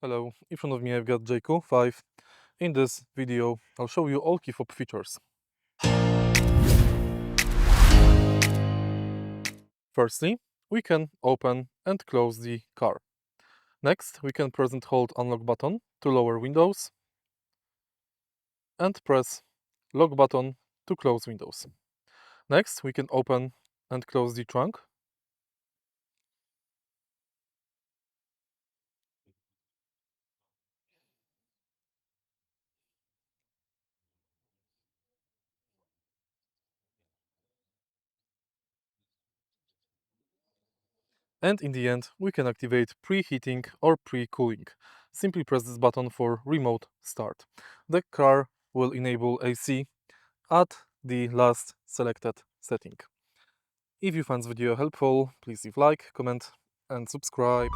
Hello, in front of me I've got Jaecoo 5. In this video I'll show you all Keyfob features. Firstly, we can open and close the car. Next, we can press and hold unlock button to lower windows and press lock button to close windows. Next, we can open and close the trunk. And in the end, we can activate preheating or pre-cooling. Simply press this button for remote start. The car will enable AC at the last selected setting. If you found this video helpful, please leave like, comment and subscribe.